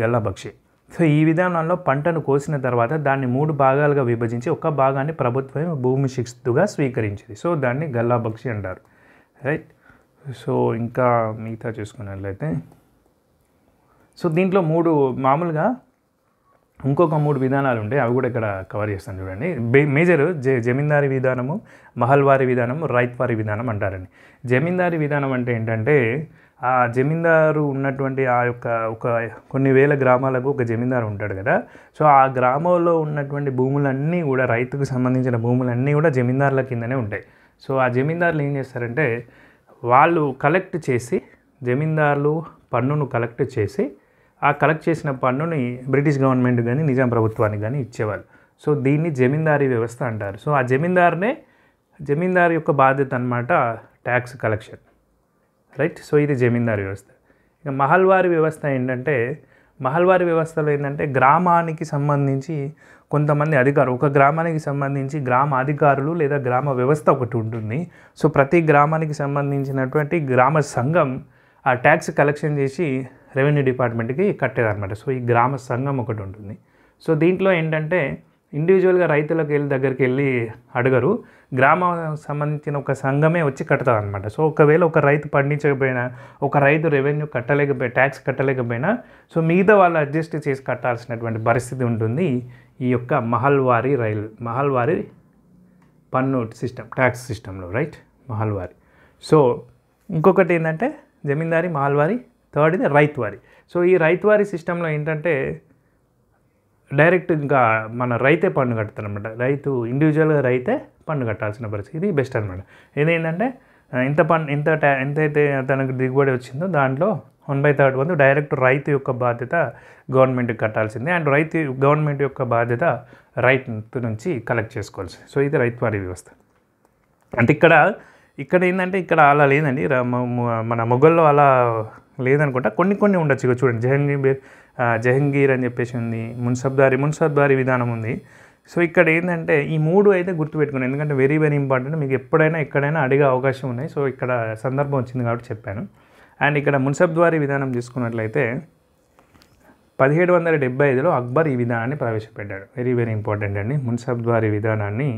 గల్లా బక్షి. సో ఈ విధానంలో పంటను కోసిన తర్వాత దాన్ని 3 భాగాలుగా విభజించి ఒక భాగాన్ని ప్రభుత్వం భూమి శిస్తుగా స్వీకరించింది. సో దాన్ని గల్లా బక్షి అంటారు, రైట్. సో ఇంకా మిగతా చూసుకున్నట్లయితే సో దీంట్లో మామూలుగా ఇంకొక 3 విధానాలు ఉంటాయి, అవి కూడా ఇక్కడ కవర్ చేస్తాను చూడండి. మేజర్ జమీందారీ విధానము, మహల్వారీ విధానము, రైత్వారీ విధానం అంటారండి. జమీందారీ విధానం అంటే ఏంటంటే ఆ జమీందారు ఉన్నటువంటి ఆ యొక్క కొన్ని వేల గ్రామాలకు ఒక జమీందారు ఉంటాడు కదా. సో ఆ గ్రామంలో ఉన్నటువంటి భూములన్నీ కూడా రైతుకు సంబంధించిన భూములన్నీ కూడా జమీందారుల కిందనే ఉంటాయి. సో ఆ జమీందారులు ఏం చేస్తారంటే వాళ్ళు కలెక్ట్ చేసి, జమీందారులు పన్నును కలెక్ట్ చేసి ఆ కలెక్ట్ చేసిన పన్నుని బ్రిటిష్ గవర్నమెంట్ కానీ నిజాం ప్రభుత్వానికి కానీ ఇచ్చేవాళ్ళు. సో దీన్ని జమీందారీ వ్యవస్థ అంటారు. సో ఆ జమీందారు యొక్క బాధ్యత అన్నమాట ట్యాక్స్ కలెక్షన్, రైట్. సో ఇది జమీందారీ వ్యవస్థ. ఇక మహల్వారీ వ్యవస్థ ఏంటంటే, మహల్వారీ వ్యవస్థలో ఏంటంటే గ్రామానికి సంబంధించి కొంతమంది అధికారులు, ఒక గ్రామానికి సంబంధించి గ్రామ అధికారులు లేదా గ్రామ వ్యవస్థ ఒకటి ఉంటుంది. సో ప్రతి గ్రామానికి సంబంధించినటువంటి గ్రామ సంఘం ఆ ట్యాక్స్ కలెక్షన్ చేసి రెవెన్యూ డిపార్ట్మెంట్కి కట్టేదన్నమాట. సో ఈ గ్రామ సంఘం ఒకటి ఉంటుంది. సో దీంట్లో ఏంటంటే ఇండివిజువల్గా రైతులకు దగ్గరికి వెళ్ళి అడగరు, గ్రామం సంబంధించిన ఒక సంఘమే వచ్చి కడతారు అనమాట. సో ఒకవేళ ఒక రైతు పండించకపోయినా, ఒక రైతు రెవెన్యూ ట్యాక్స్ కట్టలేకపోయినా, సో మిగతా వాళ్ళు అడ్జస్ట్ చేసి కట్టాల్సినటువంటి పరిస్థితి ఉంటుంది ఈ యొక్క మహల్వారీ పన్ను సిస్టమ్, ట్యాక్స్ సిస్టంలో, రైట్. మహల్వారీ. సో ఇంకొకటి ఏంటంటే జమీందారీ, మహల్వారీ, థర్డ్ది రైత్వారీ. సో ఈ రైత్వారీ సిస్టంలో ఏంటంటే డైరెక్ట్ ఇంకా మన రైతే పన్ను కడతారు అనమాట. ఇండివిజువల్గా రైతే పన్ను కట్టాల్సిన పరిస్థితి. ఇది బెస్ట్ అనమాట. ఇదేంటంటే ఎంతైతే తనకు దిగుబడి వచ్చిందో దాంట్లో 1/3 వంతు డైరెక్ట్ రైతు యొక్క బాధ్యత గవర్నమెంట్కి కట్టాల్సిందే. అండ్ గవర్నమెంట్ యొక్క బాధ్యత రైతు నుంచి కలెక్ట్ చేసుకోవాల్సి. సో ఇది రైత్వారీ వ్యవస్థ. అంటే ఇక్కడ ఏంటంటే ఇక్కడ అలా లేదండి, మన మొఘల్లో అలా లేదనుకుంటా. కొన్ని ఉండొచ్చు. ఇక చూడండి, జహంగీర్ అని చెప్పేసి ఉంది, మున్సబ్దారీ విధానం ఉంది. సో ఇక్కడ ఏంటంటే ఈ 3 అయితే గుర్తుపెట్టుకున్నాను, ఎందుకంటే వెరీ వెరీ ఇంపార్టెంట్. మీకు ఎక్కడైనా అడిగే అవకాశం ఉన్నాయి. సో ఇక్కడ సందర్భం వచ్చింది కాబట్టి చెప్పాను. అండ్ ఇక్కడ మున్సబ్దారీ విధానం తీసుకున్నట్లయితే 1775లో అక్బర్ ఈ విధానాన్ని ప్రవేశపెట్టాడు. వెరీ వెరీ ఇంపార్టెంట్ అండి. మున్సబ్దారీ విధానాన్ని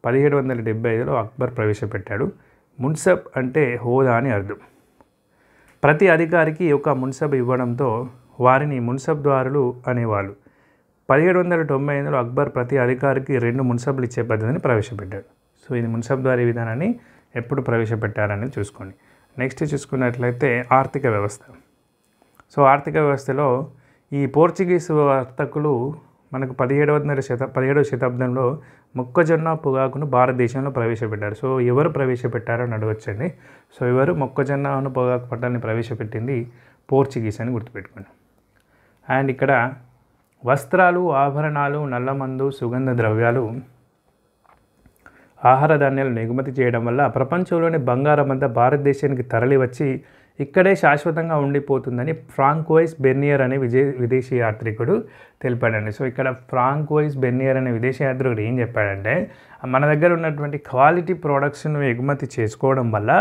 1775లో అక్బర్ ప్రవేశపెట్టాడు. మున్సబ్ అంటే హోదా అని అర్థం. ప్రతి అధికారికి ఒక మున్సబ్ ఇవ్వడంతో వారిని మున్సబ్దారులు అనేవాళ్ళు. 1798లో అక్బర్ ప్రతి అధికారికి 2 మున్సబ్లు ఇచ్చే పద్ధతిని ప్రవేశపెట్టాడు. సో ఇది మున్సబ్దారీ విధానాన్ని ఎప్పుడు ప్రవేశపెట్టారనేది చూసుకోండి. నెక్స్ట్ చూసుకున్నట్లయితే ఆర్థిక వ్యవస్థ. సో ఆర్థిక వ్యవస్థలో ఈ పోర్చుగీస్ వర్తకులు మనకు 17వ శతాబ్దంలో మొక్కజొన్న పొగాకును భారతదేశంలో ప్రవేశపెట్టారు. సో ఎవరు ప్రవేశపెట్టారని అడగచ్చండి. సో ఎవరు మొక్కజొన్నను పొగాకు పంటని ప్రవేశపెట్టింది పోర్చుగీస్ అని గుర్తుపెట్టుకోండి. అండ్ ఇక్కడ వస్త్రాలు, ఆభరణాలు, నల్లమందు, సుగంధ ద్రవ్యాలు, ఆహార ధాన్యాలను ఎగుమతి చేయడం వల్ల ప్రపంచంలోని బంగారం అంతా భారతదేశానికి తరలి వచ్చి ఇక్కడే శాశ్వతంగా ఉండిపోతుందని ఫ్రాంకోయిస్ బెర్నియర్ అనే విదేశీ యాత్రికుడు తెలిపాడండి. సో ఇక్కడ ఫ్రాంకోయిస్ బెర్నియర్ అనే విదేశీ యాత్రికుడు ఏం చెప్పాడంటే, మన దగ్గర ఉన్నటువంటి క్వాలిటీ ప్రోడక్ట్స్ను ఎగుమతి చేసుకోవడం వల్ల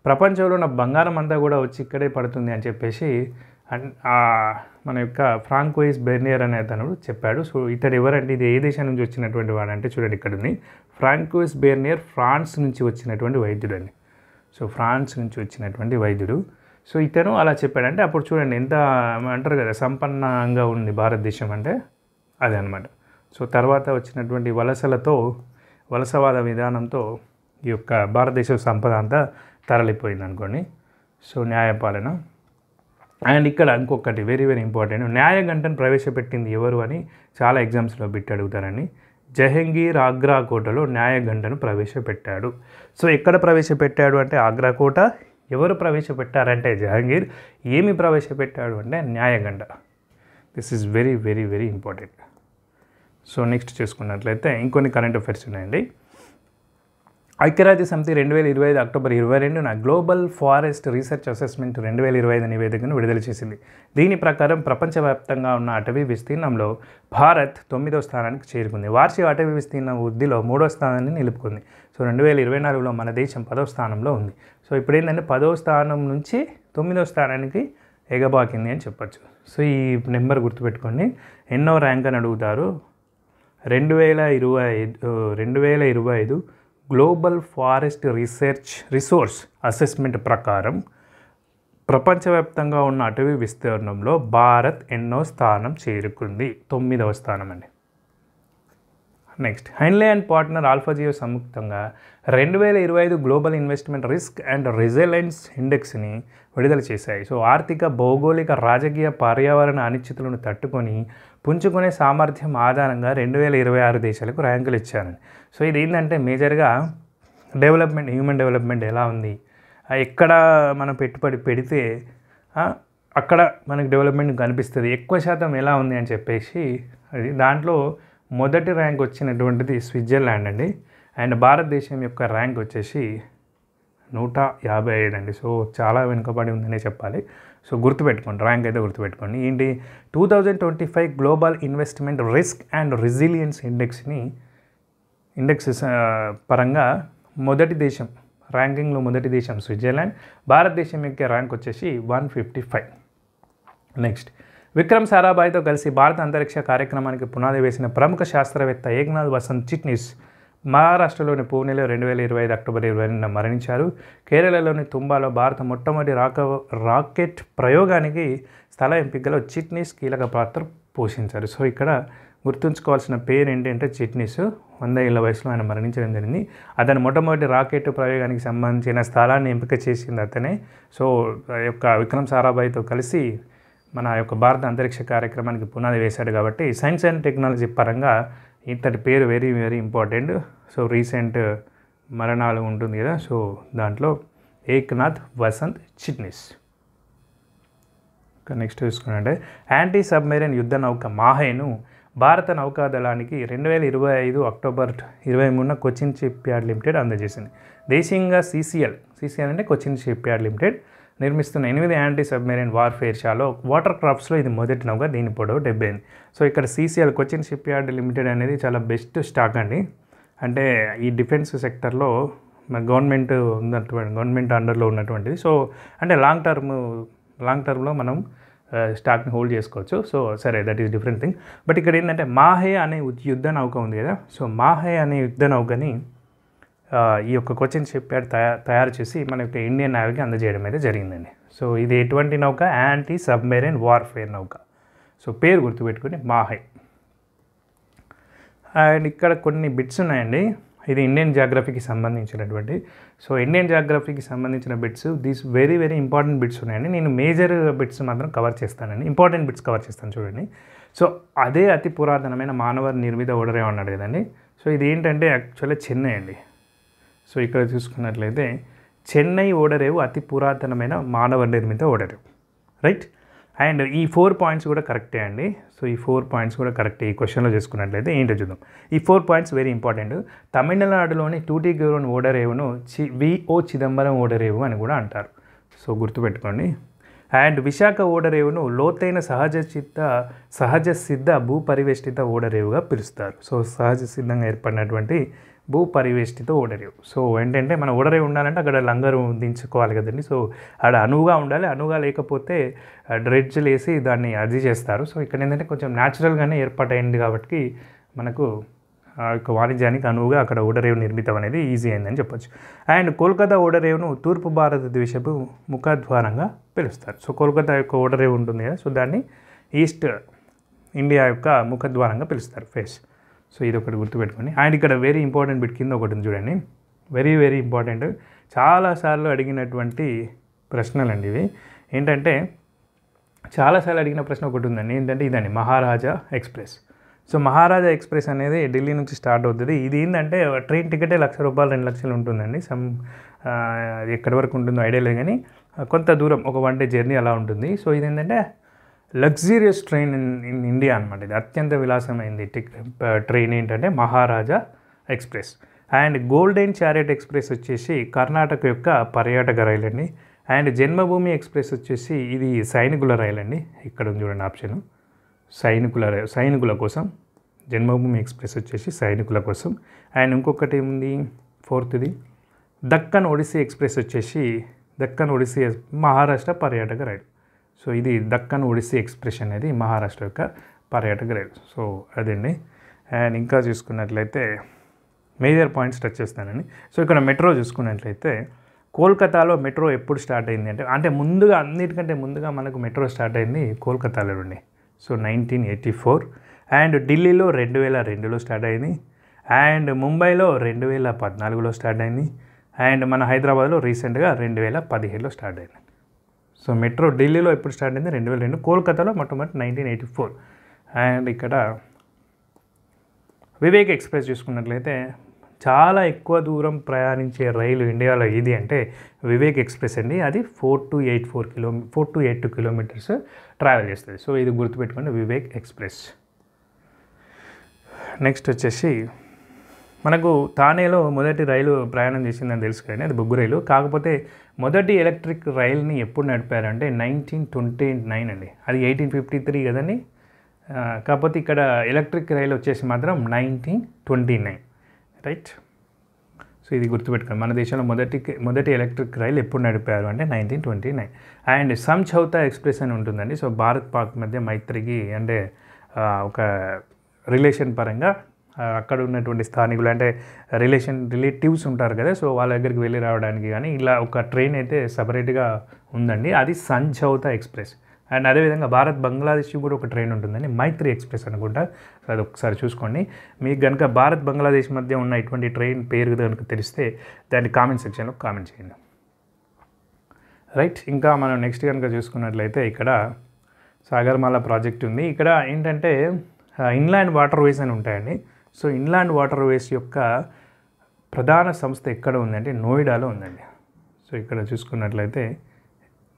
ప్రపంచంలో ఉన్న బంగారం అంతా కూడా వచ్చి ఇక్కడే పడుతుంది అని చెప్పేసి మన యొక్క ఫ్రాంకోయిస్ బెర్నియర్ అనే అతను చెప్పాడు. సో ఇతడు ఎవరంటే, ఇది ఏ దేశం నుంచి వచ్చినటువంటి వాడు అంటే చూడండి ఇక్కడ ఉంది, ఫ్రాంకోయిస్ బెర్నియర్ ఫ్రాన్స్ నుంచి వచ్చినటువంటి వైద్యుడు అండి. సో ఫ్రాన్స్ నుంచి వచ్చినటువంటి వైద్యుడు. సో ఇతను అలా చెప్పాడంటే అప్పుడు చూడండి ఎంత అంటారు కదా, సంపన్నంగా ఉంది భారతదేశం అంటే అదే అనమాట. సో తర్వాత వచ్చినటువంటి వలసవాద విధానంతో ఈ యొక్క భారతదేశ సంపద అంతా తరలిపోయింది అనుకోండి. సో న్యాయపాలన. అండ్ ఇక్కడ ఇంకొకటి వెరీ వెరీ ఇంపార్టెంట్, న్యాయగంటను ప్రవేశపెట్టింది ఎవరు అని చాలా ఎగ్జామ్స్లో బిట్ అడుగుతారండి. జహంగీర్ ఆగ్రా కోటలో న్యాయగంటను ప్రవేశపెట్టాడు. సో ఎక్కడ ప్రవేశపెట్టాడు అంటే ఆగ్రా కోట, ఎవరు ప్రవేశపెట్టారంటే జహాంగీర్. ఏమి ప్రవేశపెట్టాడు అంటే న్యాయగండ. This is very very very important. So next చూసుకున్నట్లయితే ఇంకొన్ని కరెంట్ అఫైర్స్ ఉన్నాయండి. ఐక్యరాజ్య సమితి 2025 అక్టోబర్ 22న గ్లోబల్ ఫారెస్ట్ రీసెర్చ్ అసెస్మెంట్ 2025 నివేదికను విడుదల చేసింది. దీని ప్రకారం ప్రపంచవ్యాప్తంగా ఉన్న అటవీ విస్తీర్ణంలో భారత్ 9వ స్థానానికి చేరుకుంది. వార్షిక అటవీ విస్తీర్ణ వృద్ధిలో 3వ స్థానాన్ని నిలుపుకుంది. సో 2024లో మన దేశం 10వ స్థానంలో ఉంది. సో ఇప్పుడు ఏంటంటే 10వ స్థానం నుంచి 9వ స్థానానికి ఎగబాకింది అని చెప్పచ్చు. సో ఈ నెంబర్ గుర్తుపెట్టుకోండి. ఎన్నో ర్యాంక్ అని అడుగుతారు. 2025 గ్లోబల్ ఫారెస్ట్ రిసోర్స్ అసెస్మెంట్ ప్రకారం ప్రపంచవ్యాప్తంగా ఉన్న అటవీ విస్తీర్ణంలో భారత్ ఎన్నో స్థానం చేరుకుంది? 9వ స్థానం అండి. Next, Henley and partner AlphaGeo సంయుక్తంగా 2025 global investment risk and resilience ఇండెక్స్ని విడుదల చేశాయి. సో ఆర్థిక, భౌగోళిక, రాజకీయ, పర్యావరణ అనిశ్చితులను తట్టుకొని పుంజుకునే సామర్థ్యం ఆధారంగా 2026 దేశాలకు ర్యాంకులు ఇచ్చారండి. సో ఇది ఏంటంటే మేజర్గా డెవలప్మెంట్, హ్యూమన్ డెవలప్మెంట్ ఎలా ఉంది, ఎక్కడ మనం పెట్టుబడి పెడితే అక్కడ మనకు డెవలప్మెంట్ కనిపిస్తుంది, ఎక్కువ శాతం ఎలా ఉంది అని చెప్పేసి అది దాంట్లో మొదటి ర్యాంక్ వచ్చినటువంటిది స్విట్జర్లాండ్ అండి. అండ్ భారతదేశం యొక్క ర్యాంక్ వచ్చేసి 155 అండి. సో చాలా వెనుకబడి ఉందనే చెప్పాలి. సో గుర్తుపెట్టుకోండి, ర్యాంక్ అయితే గుర్తుపెట్టుకోండి. ఏంటి 2025 global investment risk and resilience index పరంగా మొదటి దేశం, ర్యాంకింగ్లో మొదటి దేశం స్విట్జర్లాండ్. భారతదేశం యొక్క ర్యాంక్ వచ్చేసి 155. నెక్స్ట్, విక్రమ్ సారాభాయ్తో కలిసి భారత అంతరిక్ష కార్యక్రమానికి పునాది వేసిన ప్రముఖ శాస్త్రవేత్త ఏక్నాథ్ వసంత్ చిట్నిస్ మహారాష్ట్రలోని పూణేలో 2025 అక్టోబర్ 22న మరణించారు. కేరళలోని తుంబాలో భారత మొట్టమొదటి రాకెట్ ప్రయోగానికి స్థల ఎంపికలో చిట్నిస్ కీలక పాత్ర పోషించారు. సో ఇక్కడ గుర్తుంచుకోవాల్సిన పేరు ఏంటంటే చిట్నిస్. 100 ఏళ్ల వయసులో ఆయన మరణించడం జరిగింది. అతను మొట్టమొదటి రాకెట్ ప్రయోగానికి సంబంధించిన స్థలాన్ని ఎంపిక చేసింది అతనే. సో యొక్క విక్రమ్ సారాభాయ్తో కలిసి మన యొక్క భారత అంతరిక్ష కార్యక్రమానికి పునాది వేశాడు. కాబట్టి సైన్స్ అండ్ టెక్నాలజీ పరంగా ఇతడి పేరు very very important. So recent మరణాలు ఉంటుంది కదా, సో దాంట్లో ఏక్నాథ్ వసంత్ చిట్నిస్. నెక్స్ట్ చూసుకున్నట్టే యాంటీ సబ్మెరైన్ యుద్ధ నౌక మాహేను భారత నౌకాదళానికి 2025 అక్టోబర్ 23న కొచ్చిన్ షిప్ యార్డ్ లిమిటెడ్ అందజేసింది. దేశీయంగా సిసిఎల్ అంటే కొచ్చిన్ షిప్ యార్డ్ లిమిటెడ్ నిర్మిస్తున్న 8 anti submarine warfare shallow water క్రాఫ్ట్స్లో ఇది మొదటి నౌక. దీని పొడవు 78. సో ఇక్కడ CCL Cochin Shipyard Limited అనేది చాలా బెస్ట్ స్టాక్ అండి. అంటే ఈ డిఫెన్స్ సెక్టర్లో గవర్నమెంట్ అండర్లో ఉన్నటువంటిది. సో అంటే లాంగ్ టర్మ్లో మనం స్టాక్ని హోల్డ్ చేసుకోవచ్చు. సో సరే, that is different thing. But ఇక్కడ ఏంటంటే మాహే అనే యుద్ధ నౌక ఉంది కదా, సో మాహే అనే యుద్ధ నౌకని ఈ యొక్క కొచ్చిన్ షిప్ యార్డ్ తయారు చేసి మన యొక్క ఇండియన్ నేవీకి అందజేయడం అయితే జరిగిందండి. సో ఇది ఎటువంటి నౌక? యాంటీ సబ్మెరైన్ వార్ఫేర్ నౌక. సో పేరు గుర్తుపెట్టుకుని మాహే. అండ్ ఇక్కడ కొన్ని బిట్స్ ఉన్నాయండి. ఇది ఇండియన్ జాగ్రఫీకి సంబంధించినటువంటి. సో ఇండియన్ జాగ్రఫీకి సంబంధించిన bits, these very very important bits ఉన్నాయండి. నేను మేజర్ బిట్స్ మాత్రం కవర్ చేస్తానండి, ఇంపార్టెంట్ బిట్స్ కవర్ చేస్తాను చూడండి. సో అదే అతి పురాతనమైన మానవ నిర్మిత ఓడరేవు అన్నాడు కదండి. సో ఇది ఏంటంటే యాక్చువల్గా చెన్నై అండి. సో ఇక్కడ చూసుకున్నట్లయితే చెన్నై ఓడరేవు అతి పురాతనమైన మానవ నిర్మిత ఓడరేవు, రైట్. అండ్ ఈ 4 పాయింట్స్ కూడా కరెక్టే అండి. సో ఈ 4 పాయింట్స్ కూడా కరెక్టే. ఈ క్వశ్చన్లో చేసుకున్నట్లయితే ఏంటో చూద్దాం. ఈ 4 పాయింట్స్ వెరీ ఇంపార్టెంట్. తమిళనాడులోని టూటిగోరన్ ఓడరేవును విఓ చిదంబరం ఓడరేవు అని కూడా అంటారు. సో గుర్తుపెట్టుకోండి. అండ్ విశాఖ ఓడరేవును లోతైన సహజ సిద్ధ భూపరివేష్టిత ఓడరేవుగా పిలుస్తారు. సో సహజ సిద్ధంగా ఏర్పడినటువంటి భూపరివేష్టిత ఓడరేవు. సో ఏంటంటే మన ఓడరేవు ఉండాలంటే అక్కడ లంగరు దించుకోవాలి కదండి. సో అక్కడ అనువుగా ఉండాలి. అనువుగా లేకపోతే డ్రెడ్జ్లు వేసి దాన్ని అది చేస్తారు. సో ఇక్కడ ఏంటంటే కొంచెం న్యాచురల్గానే ఏర్పాటైంది కాబట్టి మనకు యొక్క వాణిజ్యానికి అనువుగా అక్కడ ఓడరేవు నిర్మితం అనేది ఈజీ అయిందని చెప్పొచ్చు. అండ్ కోల్కతా ఓడరేవును తూర్పు భారతదేశపు ముఖద్వారంగా పిలుస్తారు. సో కోల్కతా యొక్క ఓడరేవు ఉంటుంది కదా, సో దాన్ని ఈస్ట్ ఇండియా యొక్క ముఖద్వారంగా పిలుస్తారు, ఫేస్. సో ఇది ఒకటి గుర్తుపెట్టుకోండి. అండ్ ఇక్కడ వెరీ ఇంపార్టెంట్ బిట్ కింద ఒకటి ఉంది చూడండి, వెరీ వెరీ ఇంపార్టెంట్. చాలాసార్లు అడిగినటువంటి ప్రశ్నలు అండి ఇవి. ఏంటంటే చాలాసార్లు అడిగిన ప్రశ్న ఒకటి ఉందండి, ఏంటంటే ఇదండి మహారాజా ఎక్స్ప్రెస్. సో మహారాజా ఎక్స్ప్రెస్ అనేది ఢిల్లీ నుంచి స్టార్ట్ అవుతుంది. ఇది ఏంటంటే ట్రైన్ టికెటే ₹1,00,000 2,00,000 ఉంటుందండి. ఎక్కడి వరకు ఉంటుందో ఐడియా లేదు కానీ కొంత దూరం ఒక 1 డే జర్నీ అలా ఉంటుంది. సో ఇదేంటంటే లగ్జీరియస్ ట్రైన్ ఇన్ ఇండియా అనమాట. ఇది అత్యంత విలాసమైంది ట్రైన్ ఏంటంటే Maharaja Express. And Golden Chariot Express వచ్చేసి కర్ణాటక యొక్క పర్యాటక రైలు అండి. అండ్ జన్మభూమి ఎక్స్ప్రెస్ వచ్చేసి ఇది సైనికుల రైలు అండి. ఇక్కడ ఉంది చూడండి ఆప్షన్, సైనికుల కోసం. జన్మభూమి ఎక్స్ప్రెస్ వచ్చేసి సైనికుల కోసం. అండ్ ఇంకొకటి ఏముంది 4th దక్కన్ ఒడిస్సీ ఎక్స్ప్రెస్ వచ్చేసి మహారాష్ట్ర పర్యాటక రైలు. సో ఇది దక్కన్ ఒడిస్సీ ఎక్స్ప్రెస్ అనేది మహారాష్ట్ర యొక్క పర్యాటక రైలు. సో అదండి. అండ్ ఇంకా చూసుకున్నట్లయితే మేజర్ పాయింట్స్ టచ్ చేస్తానండి. సో ఇక్కడ మెట్రో చూసుకున్నట్లయితే కోల్కతాలో మెట్రో ఎప్పుడు స్టార్ట్ అయింది అంటే ముందుగా అన్నిటికంటే ముందుగా మనకు మెట్రో స్టార్ట్ అయింది కోల్కతాలో అండి. సో 1984. అండ్ ఢిల్లీలో 2002లో స్టార్ట్ అయింది. అండ్ ముంబైలో 2014లో స్టార్ట్ అయింది. అండ్ మన హైదరాబాద్లో రీసెంట్గా 2015లో స్టార్ట్ అయింది. సో మెట్రో ఢిల్లీలో ఎప్పుడు స్టార్ట్ అయింది 2002, కోల్కతాలో మొట్టమొదటి 1984. అండ్ ఇక్కడ వివేక్ ఎక్స్ప్రెస్ చూసుకున్నట్లయితే చాలా ఎక్కువ దూరం ప్రయాణించే రైలు ఇండియాలో ఇది అంటే వివేక్ ఎక్స్ప్రెస్ అండి. అది 4 to 82 కిలోమీటర్స్ ట్రావెల్ చేస్తుంది. సో ఇది గుర్తుపెట్టుకోండి, వివేక్ ఎక్స్ప్రెస్. నెక్స్ట్ వచ్చేసి మనకు థానేలో మొదటి రైలు ప్రయాణం చేసిందని తెలుసు కానీ అది బొగ్గు రైలు. కాకపోతే మొదటి ఎలక్ట్రిక్ రైల్ని ఎప్పుడు నడిపారంటే 1929 అండి. అది 1853 కదండి. కాకపోతే ఇక్కడ ఎలక్ట్రిక్ రైలు వచ్చేసి మాత్రం 1929, రైట్. సో ఇది గుర్తుపెట్టుకోండి. మన దేశంలో మొదటి ఎలక్ట్రిక్ రైలు ఎప్పుడు నడిపారు అంటే 1929. అండ్ సంఝౌతా ఎక్స్ప్రెస్ అని ఉంటుందండి. సో భారత్ పాక్ మధ్య మైత్రికి అంటే ఒక రిలేషన్ పరంగా అక్కడ ఉన్నటువంటి స్థానికులు అంటే రిలేటివ్స్ ఉంటారు కదా, సో వాళ్ళ దగ్గరికి వెళ్ళి రావడానికి కానీ ఇలా ఒక ట్రైన్ అయితే సపరేట్గా ఉందండి. అది సంఝౌతా ఎక్స్ప్రెస్. అండ్ అదేవిధంగా భారత్ బంగ్లాదేశ్ కూడా ఒక ట్రైన్ ఉంటుందండి, మైత్రి ఎక్స్ప్రెస్ అనుకుంటా. సో అది ఒకసారి చూసుకోండి. మీకు కనుక భారత్ బంగ్లాదేశ్ మధ్య ఉన్న ఇటువంటి ట్రైన్ పేరు కనుక తెలిస్తే దాన్ని కామెంట్ సెక్షన్లో కామెంట్ చేయండి, రైట్. ఇంకా మనం నెక్స్ట్ కనుక చూసుకున్నట్లయితే ఇక్కడ సాగర్మాల ప్రాజెక్ట్ ఉంది. ఇక్కడ ఏంటంటే ఇన్లాండ్ వాటర్ వేస్ అని ఉంటాయండి. సో ఇన్లాండ్ వాటర్ వేస్ యొక్క ప్రధాన సంస్థ ఎక్కడ ఉందంటే నోయిడాలో ఉందండి. సో ఇక్కడ చూసుకున్నట్లయితే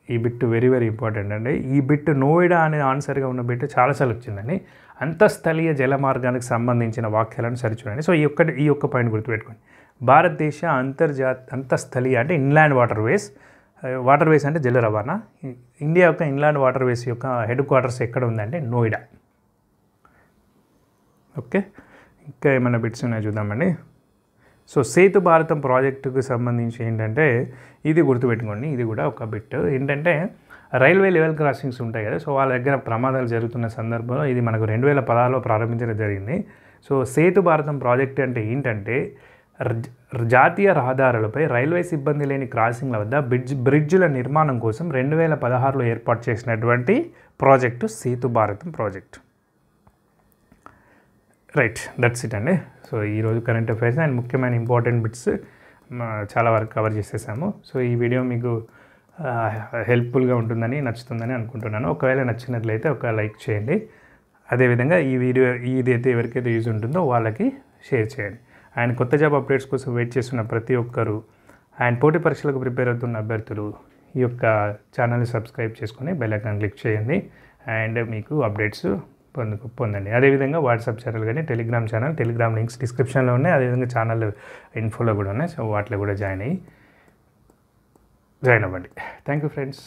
ఈ బిట్ వెరీ ఇంపార్టెంట్ అండి. ఈ బిట్ నోయిడా అనే ఆన్సర్గా ఉన్న బిట్ చాలాసార్లు వచ్చిందండి. అంతఃస్థలీయ జల మార్గానికి సంబంధించిన వాక్యాలను సరిచూడండి. సో ఈ ఒక్క పాయింట్ గుర్తుపెట్టుకోండి. భారతదేశ అంతఃస్థలీయ అంటే ఇన్లాండ్ వాటర్ వేస్ అంటే జల రవాణా. ఇండియా యొక్క ఇన్లాండ్ వాటర్ వేస్ యొక్క హెడ్ క్వార్టర్స్ ఎక్కడ ఉందంటే నోయిడా. ఓకే, ఇంకా ఏమైనా బిట్స్ ఉన్నాయో చూద్దామండి. సో సేతు భారతం ప్రాజెక్టుకు సంబంధించి ఏంటంటే ఇది గుర్తుపెట్టుకోండి. ఇది కూడా ఒక బిట్ ఏంటంటే రైల్వే లెవెల్ క్రాసింగ్స్ ఉంటాయి కదా, సో వాళ్ళ దగ్గర ప్రమాదాలు జరుగుతున్న సందర్భంలో ఇది మనకు 2016లో ప్రారంభించడం జరిగింది. సో సేతు భారతం ప్రాజెక్ట్ అంటే ఏంటంటే జాతీయ రహదారులపై రైల్వే సిబ్బంది లేని క్రాసింగ్ల వద్ద బ్రిడ్జ్ల నిర్మాణం కోసం 2016లో ఏర్పాటు చేసినటువంటి project Setu Bharatam project, right. That's it అండి. సో ఈరోజు కరెంట్ అఫైర్స్ అండ్ ముఖ్యమైన ఇంపార్టెంట్ బిట్స్ చాలా వరకు కవర్ చేసేసాము. సో ఈ వీడియో మీకు హెల్ప్ఫుల్గా ఉంటుందని నచ్చుతుందని అనుకుంటున్నాను. ఒకవేళ నచ్చినట్లయితే ఒక లైక్ చేయండి. అదేవిధంగా ఈ వీడియో ఇదైతే ఎవరికైతే యూజ్ ఉంటుందో వాళ్ళకి షేర్ చేయండి. అండ్ కొత్త జాబ్ అప్డేట్స్ కోసం వెయిట్ చేస్తున్న ప్రతి ఒక్కరు అండ్ పోటీ పరీక్షలకు ప్రిపేర్ అవుతున్న అభ్యర్థులు ఈ యొక్క ఛానల్ని సబ్స్క్రైబ్ చేసుకొని బెల్ ఐకాన్ క్లిక్ చేయండి అండ్ మీకు అప్డేట్స్ పొందండి. అదేవిధంగా వాట్సాప్ ఛానల్ కానీ టెలిగ్రామ్ లింక్స్ డిస్క్రిప్షన్లో ఉన్నాయి. అదేవిధంగా ఛానల్ ఇన్ఫోలో కూడా ఉన్నాయి. సో వాటిలో కూడా జాయిన్ అవ్వండి. Thank you friends.